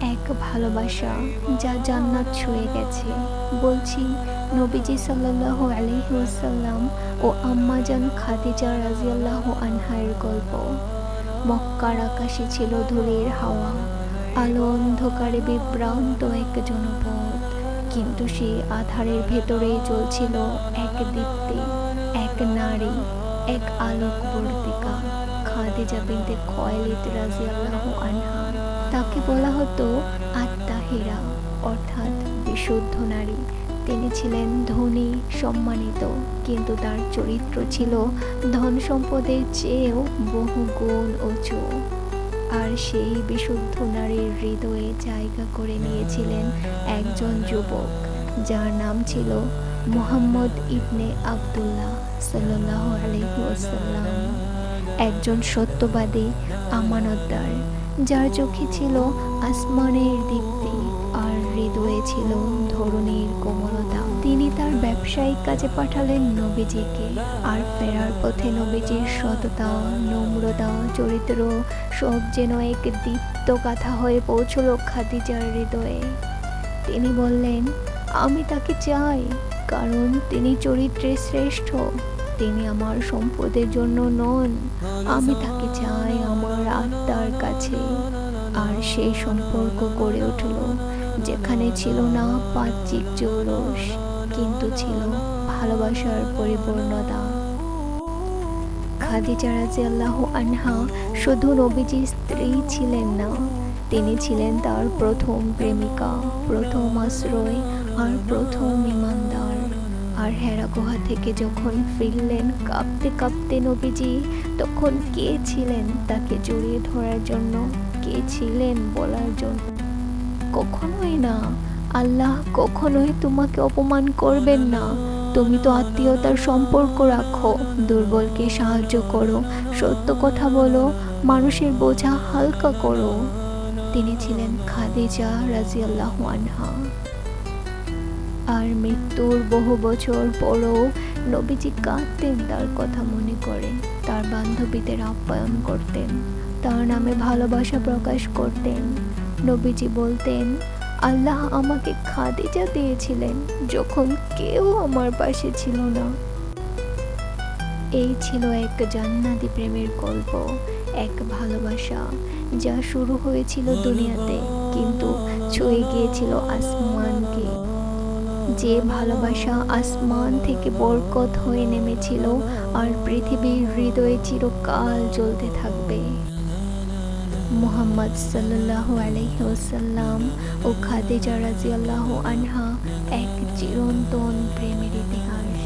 এক ভালোবাসা যা জান্নাত ছুঁয়ে গেছে। বলছি নবীজি সাল্লাল্লাহু আলাইহি ওয়াসাল্লাম ও আম্মাজান খাদিজা রাদিয়াল্লাহু আনহার গল্প। মক্কার আকাশে ছিল ধূলির হাওয়া, আলো অন্ধকারে বিভ্রান্ত এক জনপদ। কিন্তু সেই আধারের ভেতরেই জ্বলছিল এক দীপ্তি, এক নারী, এক আলোকবর্তিকা, খাদিজা বিনতে খুয়াইলিদ রাদিয়াল্লাহু আনহা। তাকে বলা হতো আত-তাহিরা, অর্থাৎ বিশুদ্ধ নারী। তিনি ছিলেন ধনী, সম্মানিত, কিন্তু তার চরিত্র ছিল ধন সম্পদের চেয়েও বহু গুণ উঁচু। আর সেই বিশুদ্ধ নারীর হৃদয়ে জায়গা করে নিয়েছিলেন একজন যুবক, যার নাম ছিল মুহাম্মদ ইবনে আবদুল্লাহ সাল্লাল্লাহু আলাইহি ওয়াসাল্লাম। একজন সত্যবাদী, আমানতদার, যার চোখে ছিল আসমানের দীপ্তি আর হৃদয়ে ছিল ধরণীর কোমলতা। তিনি তার ব্যবসায়িক কাজে পাঠালেন নবীজিকে, আর ফেরার পথে নবীজির সততা, নম্রতা, চরিত্র সব যেন এক দীপ্ত গাথা হয়ে পৌঁছল খাদিজার হৃদয়ে। তিনি বললেন, আমি তাকে চাই, কারণ তিনি চরিত্রে শ্রেষ্ঠ। তিনি আমার সম্পদের জন্য নন, আমি তাকে চাই আমার আত্মার কাছে। আর সেই সম্পর্ক গড়ে উঠল, যেখানে ছিল না বাহ্যিক জৌলস, কিন্তু ছিল ভালোবাসার পরিপূর্ণতা। খাদিজা রাদিয়াল্লাহু আনহা শুধু নবীজির স্ত্রী ছিলেন না, তিনি ছিলেন তার প্রথম প্রেমিকা, প্রথম আশ্রয় আর প্রথম ঈমানদার। আর হেরা গুহা থেকে যখন ফিরলেন কাঁপতে কাঁপতে নবীজি, তখন কে ছিলেন তাকে জড়িয়ে ধরার জন্য, কে ছিলেন বলার জন্য, কখনোই না। আল্লাহ কখনোই তোমাকে অপমান করবেন না। তুমি তো আত্মীয়তার সম্পর্ক রাখো, দুর্বলকে সাহায্য করো, সত্য কথা বলো, মানুষের বোঝা হালকা করো। তিনি ছিলেন খাদিজা রাদিয়াল্লাহু আনহা। আর মৃত্যুর বহু বছর পরও নবীজি কাঁদতেন তার কথা মনে করে, তার বান্ধবীদের আপ্যায়ন করতেন, তার নামে ভালোবাসা প্রকাশ করতেন। নবীজি বলতেন, আল্লাহ আমাকে খাদিজা দিয়েছিলেন যখন কেউ আমার পাশে ছিল না। এই ছিল এক জান্নাতি প্রেমের গল্প, এক ভালোবাসা যা শুরু হয়েছিল দুনিয়াতে, কিন্তু ছুঁয়ে গিয়েছিল আসমানকে। যে ভালোবাসা আসমান থেকে বরকত হয়ে নেমেছিল আর পৃথিবীর হৃদয়ে চিরকাল জ্বলতে থাকবে। মুহাম্মদ সাল্লাল্লাহু আলাইহি ওয়াসাল্লাম ও খাদিজা রাদিয়াল্লাহু আনহা এক চিরন্তন প্রেমের ইতিহাস।